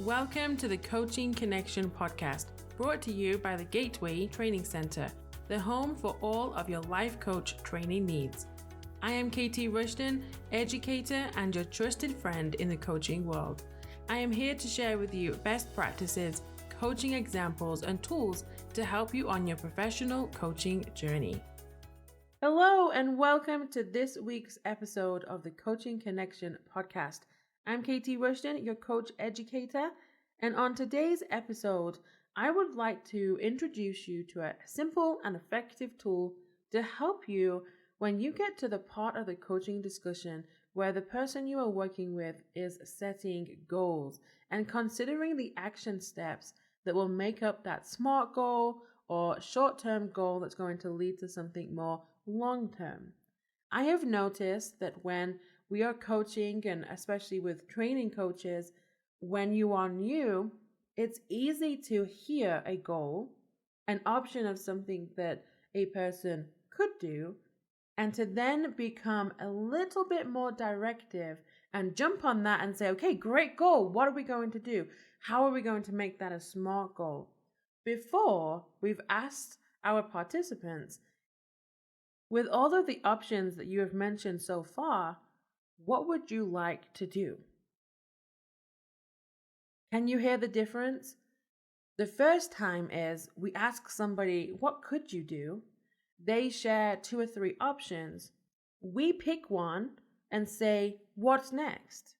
Welcome to the Coaching Connection podcast, brought to you by the Gateway Training Center, the home for all of your life coach training needs. I am Katy, educator and your trusted friend in the coaching world. I am here to share with you best practices, coaching examples, and tools to help you on your professional coaching journey. Hello, and welcome to this week's episode of the Coaching Connection podcast. I'm Katy, your coach educator, and on today's episode, I would like to introduce you to a simple and effective tool to help you when you get to the part of the coaching discussion where the person you are working with is setting goals and considering the action steps that will make up that SMART goal or short-term goal that's going to lead to something more long-term. I have noticed that when we are coaching, and especially with training coaches, when you are new, it's easy to hear a goal, an option of something that a person could do, and to then become a little bit more directive and jump on that and say, okay, great goal. What are we going to do? How are we going to make that a SMART goal? Before we've asked our participants, with all of the options that you have mentioned so far, what would you like to do? Can you hear the difference? The first time is we ask somebody, what could you do? They share 2 or 3 options. We pick one and say, what's next?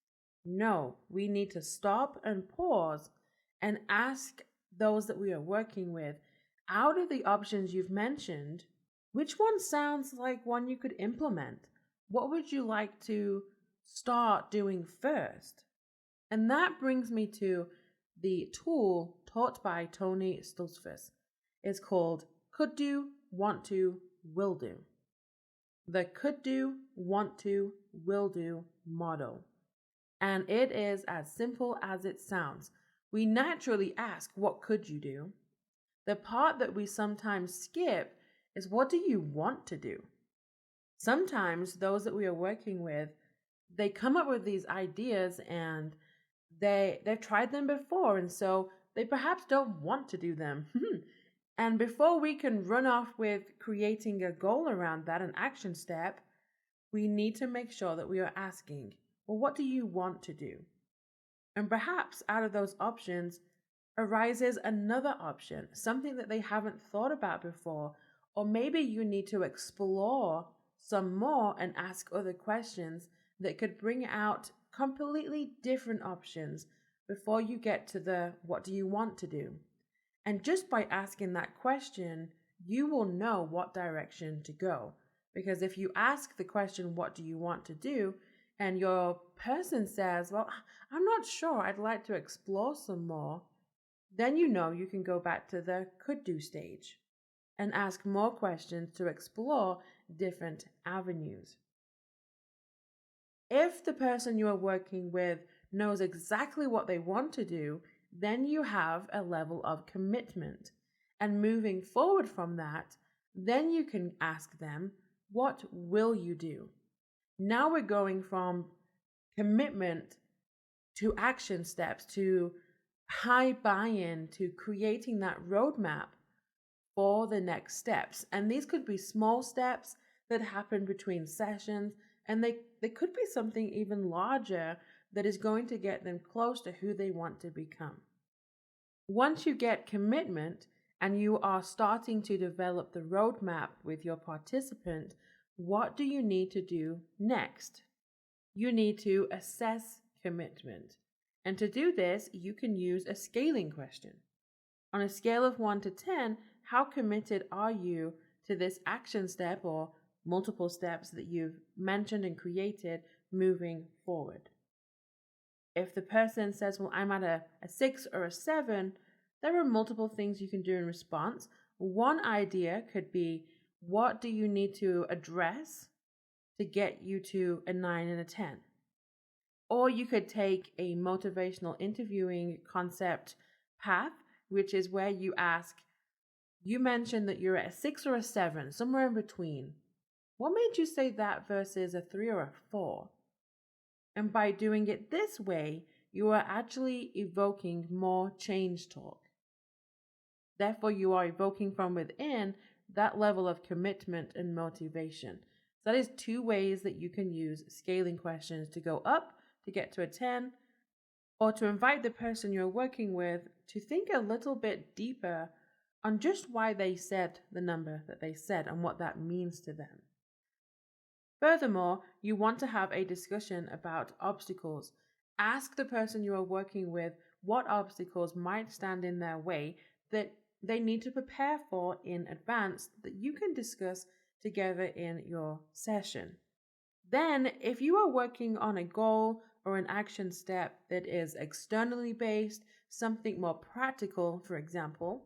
No, we need to stop and pause and ask those that we are working with, out of the options you've mentioned, which one sounds like one you could implement? What would you like to start doing first? And that brings me to the tool taught by Tony Stoltzfus. It's called Could Do, Want To, Will Do. The Could Do, Want To, Will Do model. And it is as simple as it sounds. We naturally ask, what could you do? The part that we sometimes skip is, what do you want to do? Sometimes those that we are working with, they come up with these ideas and they've tried them before, and so they perhaps don't want to do them. And before we can run off with creating a goal around that, an action step, we need to make sure that we are asking, well, what do you want to do? And perhaps out of those options arises another option, something that they haven't thought about before. Or maybe you need to explore some more and ask other questions that could bring out completely different options before you get to the what do you want to do. And just by asking that question, you will know what direction to go. Because if you ask the question, what do you want to do? And your person says, well, I'm not sure, I'd like to explore some more. Then you know you can go back to the could do stage and ask more questions to explore different avenues. If the person you are working with knows exactly what they want to do, then you have a level of commitment. And moving forward from that, then you can ask them, what will you do? Now we're going from commitment to action steps, to high buy-in, to creating that roadmap for the next steps. And these could be small steps that happen between sessions, and they could be something even larger that is going to get them close to who they want to become. Once you get commitment and you are starting to develop the roadmap with your participant, what do you need to do next? You need to assess commitment. And to do this, you can use a scaling question. On a scale of 1 to 10, how committed are you to this action step or multiple steps that you've mentioned and created moving forward? If the person says, well, I'm at a 6 or a 7, there are multiple things you can do in response. One idea could be, what do you need to address to get you to a 9 and a 10? Or you could take a motivational interviewing concept path, which is where you ask, you mentioned that you're at a 6 or a 7, somewhere in between. What made you say that versus a 3 or a 4? And by doing it this way, you are actually evoking more change talk. Therefore, you are evoking from within that level of commitment and motivation. So that is two ways that you can use scaling questions to go up to get to a 10, or to invite the person you're working with to think a little bit deeper on just why they said the number that they said and what that means to them. Furthermore, you want to have a discussion about obstacles. Ask the person you are working with what obstacles might stand in their way that they need to prepare for in advance that you can discuss together in your session. Then, if you are working on a goal or an action step that is externally based, something more practical, for example,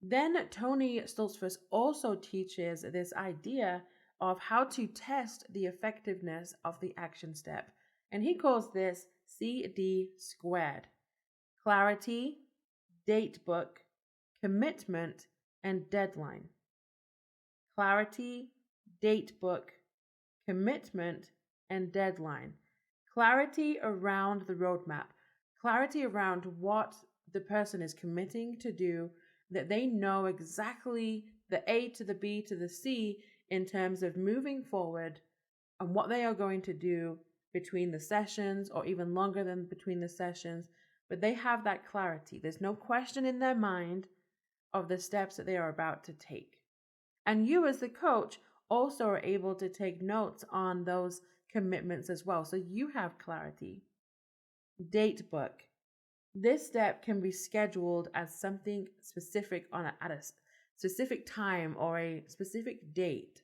then Tony Stoltzfus also teaches this idea of how to test the effectiveness of the action step. And he calls this CD squared: clarity, date book, commitment, and deadline. Clarity, date book, commitment, and deadline. Clarity around the roadmap. Clarity around what the person is committing to do, that they know exactly the A to the B to the C in terms of moving forward and what they are going to do between the sessions or even longer than between the sessions. But they have that clarity. There's no question in their mind of the steps that they are about to take. And you as the coach also are able to take notes on those commitments as well. So you have clarity. Date book. This step can be scheduled as something specific at a specific time or a specific date.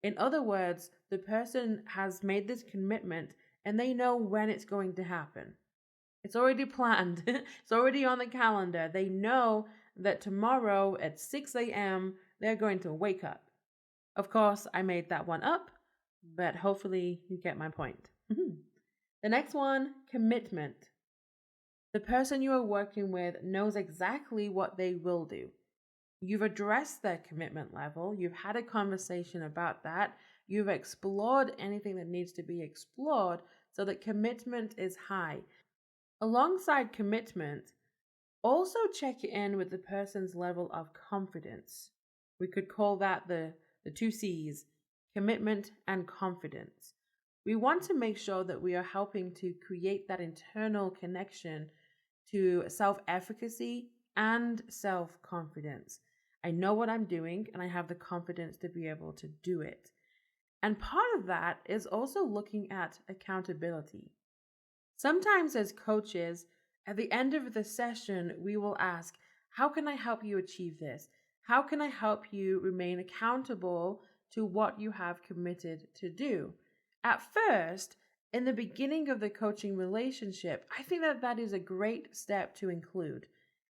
In other words, the person has made this commitment and they know when it's going to happen. It's already planned. It's already on the calendar. They know that tomorrow at 6 a.m. they're going to wake up. Of course, I made that one up, but hopefully you get my point. The next one, commitment. The person you are working with knows exactly what they will do. You've addressed their commitment level. You've had a conversation about that. You've explored anything that needs to be explored so that commitment is high. Alongside commitment, also check in with the person's level of confidence. We could call that the two C's, commitment and confidence. We want to make sure that we are helping to create that internal connection to self-efficacy and self-confidence. I know what I'm doing and I have the confidence to be able to do it. And part of that is also looking at accountability. Sometimes as coaches, at the end of the session, we will ask, how can I help you achieve this? How can I help you remain accountable to what you have committed to do? At first, in the beginning of the coaching relationship, I think that is a great step to include.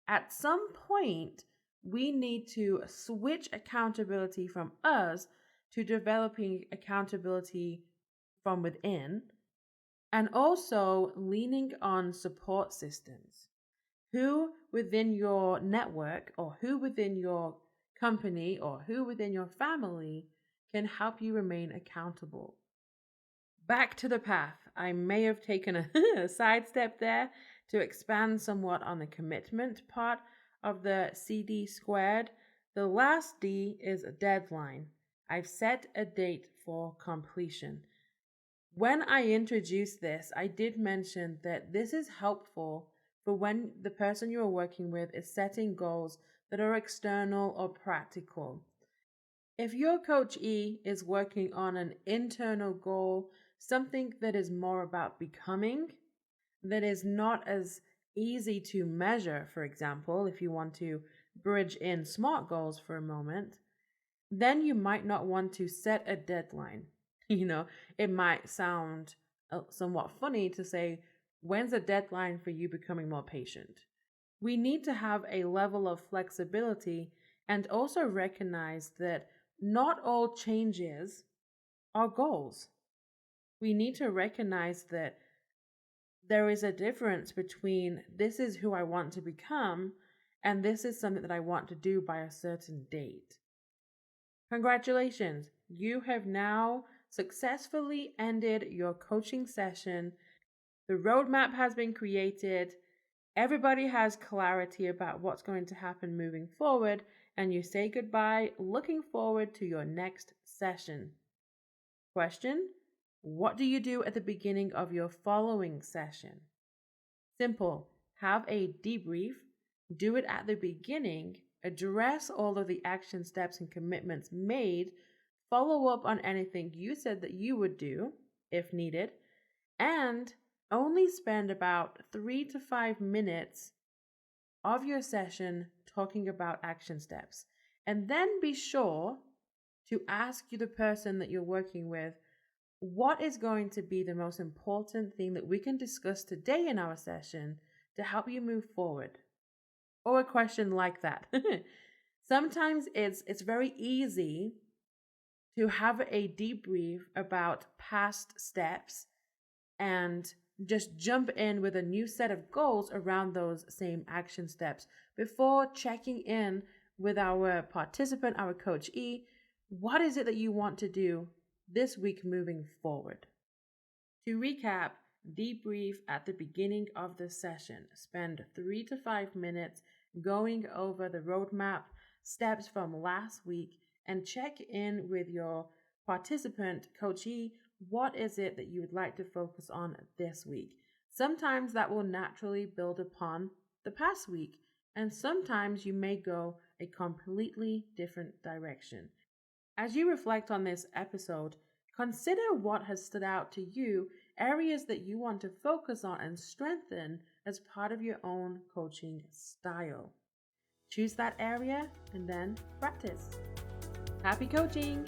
At some point, we need to switch accountability from us to developing accountability from within, and also leaning on support systems. Who within your network or who within your company or who within your family can help you remain accountable? Back to the path. I may have taken a sidestep there to expand somewhat on the commitment part of the CD squared. The last D is a deadline. I've set a date for completion. When I introduced this, I did mention that this is helpful for when the person you are working with is setting goals that are external or practical. If your coachee is working on an internal goal, something that is more about becoming, that is not as easy to measure, for example, if you want to bridge in SMART goals for a moment, then you might not want to set a deadline. It might sound somewhat funny to say, when's a deadline for you becoming more patient? We need to have a level of flexibility and also recognize that not all changes are goals. We need to recognize that there is a difference between this is who I want to become and this is something that I want to do by a certain date. Congratulations, you have now successfully ended your coaching session The roadmap has been created. Everybody has clarity about what's going to happen moving forward, and you say goodbye, looking forward to your next session. Question: what do you do at the beginning of your following session? Simple. Have a debrief, do it at the beginning, address all of the action steps and commitments made, follow up on anything you said that you would do if needed, and only spend about 3 to 5 minutes of your session talking about action steps. And then be sure to ask you, the person that you're working with, what is going to be the most important thing that we can discuss today in our session to help you move forward? Or a question like that. Sometimes it's very easy to have a debrief about past steps and just jump in with a new set of goals around those same action steps before checking in with our participant, our coachee. What is it that you want to do this week moving forward? To recap, debrief at the beginning of the session. Spend 3 to 5 minutes going over the roadmap, steps from last week, and check in with your participant, coachee. What is it that you would like to focus on this week? Sometimes that will naturally build upon the past week, and sometimes you may go a completely different direction. As you reflect on this episode, consider what has stood out to you, areas that you want to focus on and strengthen as part of your own coaching style. Choose that area and then practice. Happy coaching!